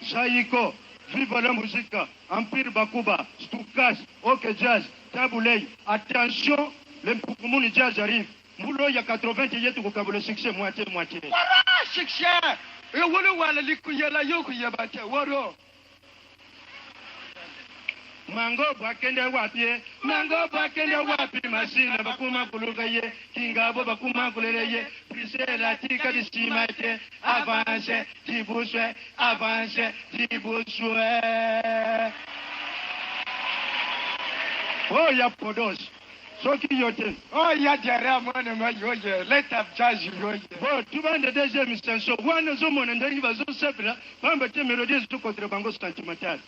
Shaiko, Viva la musique, Empire Bakuba, Stukas, Ok Jazz, Taboulay. Attention, le Poukoumou Jazz arrive. Moulo, il y a 80 qui y a tout le succès, moitié. Voilà, succès! Et voilà, les couilles, la yoku, yabate, waro. Mango bakende wapi machine bakuma kulugaye kingabo bakuma kuleleye prisela tika disimate avance dibouche oh ya podos soki yote oh ya jara mwana mayoye let up jazz yoye bon tu vas de deuxième extension wana zo mona ndani bazo sepla bamba te mélodie zo contre bango sentimental.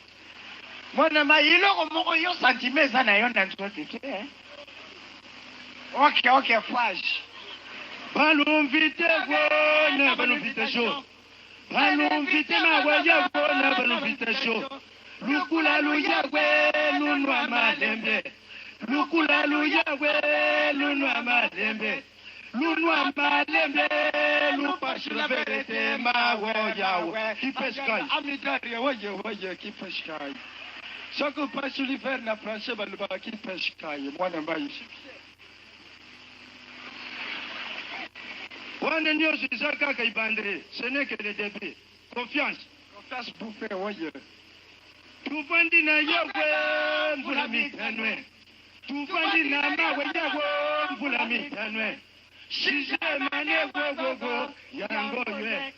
Mwana mailo moko yo santimeza na yo ndanzote te. Okay, flash. Balumvite wona balumvite show. Balumvite na waya wona balumvite show. Lukula luyagwe lunwa malembe. Lukula luyagwe lunwa malembe. Lunwa malembe lupashira verete mawoyawe. Kipeshkai. Amidari woye kipeshkai. Soko pasuli faire na français baluba kipeshkai mwana mbayishi. Wana ndio zizaka kaibandre. Ce n'est que le début. Confiance bouffée woye. Tufandi na yagwe mvula mitanwe. Tufandi na mawe yagwe mvula mitanwe. Shije mane gogo yangoywe.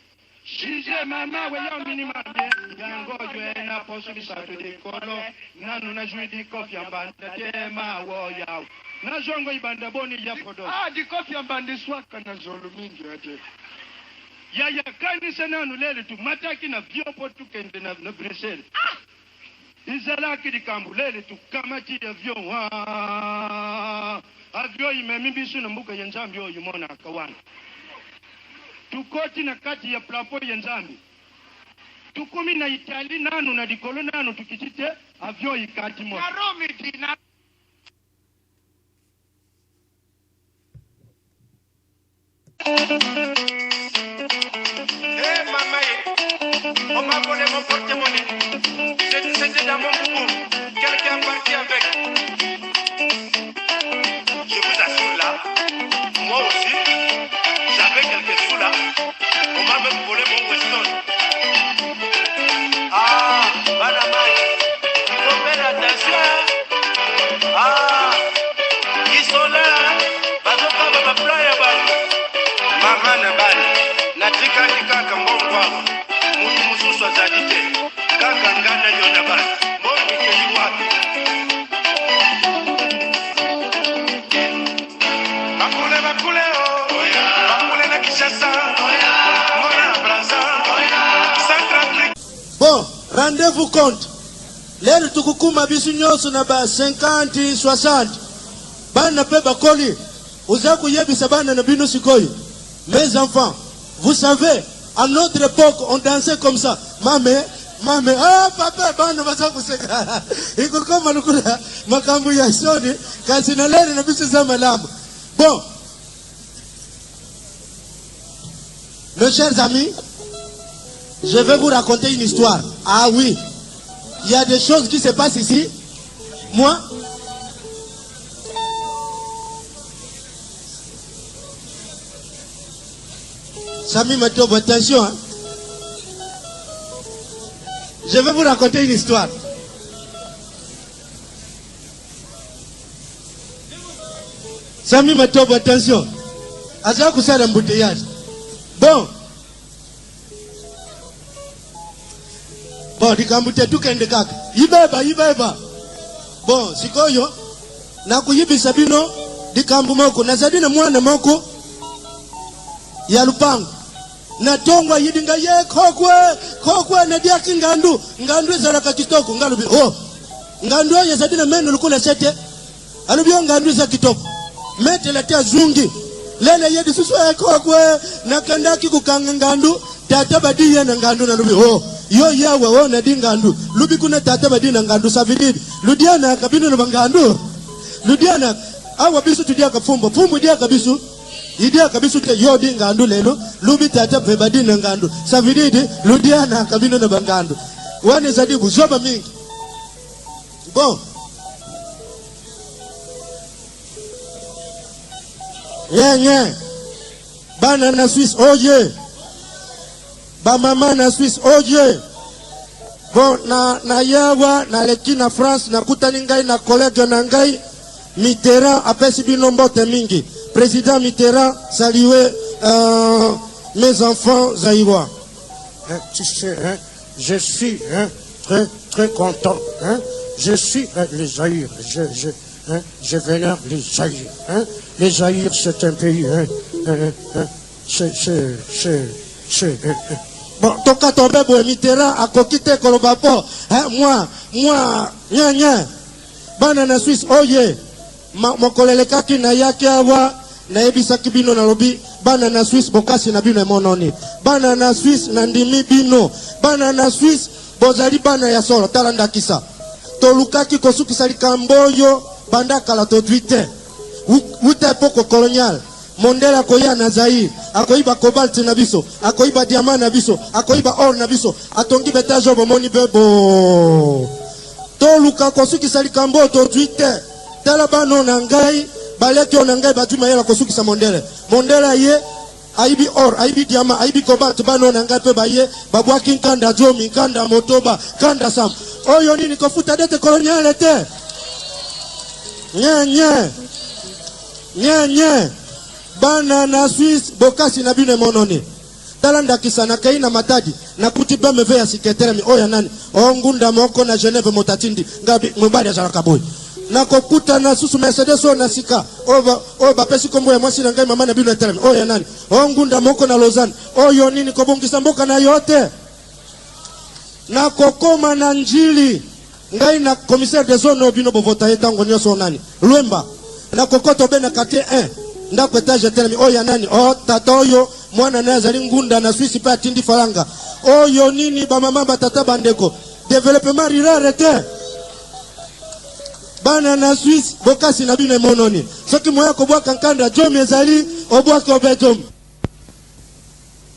Shije mama we ya minimame yangoywe na posuli satu de kolo nanu na juidi kofi ambanda tema wo yawo. Na jongo ibanda boni ya podo. Di kofi ambanda swaka na zolu mingi ate. Ya kanisa nanu lele tu mataki na vyopo tu kende na Bruxelles. Izalaki di kambu lele tu kamati avion avion imemimbisu na mbuka ya Nzambi oyo mona akawana. Tukoti na kati ya plapo ya Nzambi. Tukumi na Itali nanu na dikolo nanu tukitite avion ikati mo. Na Rome dina. Mama, on m'a volé mon porte-monnaie. C'était dans mon boubou. Quelqu'un parti avec. Je vous assure là, moi aussi, j'avais quelques sous là. On m'a même volé mon Weston. Madame, il faut faire attention. Ils sont là. Bazoka baba playa bali. Mama na bali. Natika kaka mbongwa. Mutu mususu azalite. Kaka ngana yona bali. Mbongi ke yuwapi. Bakule oh. Bakule na Kishasa. Mona Braza. Centrafrique. Bon, rendez-vous compte. Lelo tukukuma bisu nyoso na ba 50, 60. Bana pe bakoli. Uzaku yebisa bana na bino sikoyi. Mes enfants, vous savez, à notre époque, on dansait comme ça. Mame, papa, bana bazaku seka. Iko kama nukula makambu ya soni, kasi na lele na bisu za malamu. Bon. Mes chers amis, je vais vous raconter une histoire. Ah oui, il y a des choses qui se passent ici. Moi, Sami Matobo, attention. Hein? Je vais vous raconter une histoire. Sami Matobo, attention. Aza kusala mbuteyage. Bon, dikambute tukende kaka. Ibeba. Bon, sikoyo na kuyibisa bino dikambu moko na zadina mwana moko ya lupango. Na tongwa yidinga ye kokwe na diaki ngandu zalaka kitoko ngalubi. Ngandu ya zadina meno lukula sete. Alubio ngandu za kitoko. Mete latia zungi. Lele yedi susu kokwe na kandaki kukanga ngandu. Tata badi ya na ngandu na lubi. Yo yawe na di ngandu. Lubi kuna tata badi na ngandu savididi. Ludiana kabino na bangandu. Ludiana awa bisu tudia kafumbo. Fumbu dia kabisu. Idia kabisu te yo di ngandu lelo. Lubi tata badi na ngandu. Savididi ludiana kabino na bangandu. wane zadibu zoba mingi. Bon. Nye. Bana na Suisse, oye. Ba mama na Suisse, oye. Bon, na yawa, na leki na France, na kutani ngai na collègue na ngai, Mitterrand, apesi bino mbote mingi. Président Mitterrand, saluez mes enfants zaïrois. Tu sais, je suis très content. Je suis les Zaïre. Je vénère les Zaïre. Les Zaïre, c'est un pays. Bon, toka tombe bo Mitterrand a kokite kolobapo. Moi, nya. Bana na Suisse, oye. Mokolele kaki na yake awa. Na ebisa kibino na lobi. Bana na Suisse, bokasi na bino mononi. Bana na Suisse, nandimi bino. Bana na Suisse, bozali bana ya solo. Talanda kisa. Tolukaki kosukisa likamboyo. Banda kala to duite. Wute poko kolonial. Mondela koya na Zaïre. Akoiba cobalt na biso. Akoiba diamant na biso. Akoiba or na biso. Atongi betajo bomoni bebo. Toluka kosukisa likamboyo to duite. Tala bano na ngai. Baleki onangai batuma yela kosukisa mondele. Mondela ye aibi or, aibi diamant, aibi cobalt bano nangai pe baye babwaki nkanda jomi, nkanda motoba, kanda sam. Oyo nini kofuta dete koloniale te. Nye. Bana na Suisse bokasi na bino mononi. Talanda kisana kaina matadi na kutiba meve ya siketeremi oya nani. Ngunda moko na Genève motatindi ngabi mbali ya Zarakaboy. Na kokuta na susu Mercedes o na sika oba pesi kombo ya mwasi na ngai mama na bino etelemi oya nani. Ngunda moko na Lausanne oyo nini kobongisa mboka na yote. Na kokoma na njili ngai na commissaire de zone obino bovota etango nyoso nani Lwemba na kokoto bena kate 1 ndako etage telemi oya nani tata oyo mwana naye azali ngunda na Suisse pa atindi faranga oyo nini ba mama batata bandeko développement rural te. Bana na Suisse bokasi na bino mononi soki moya ko bwaka nkanda jomi ezali obwaka obetom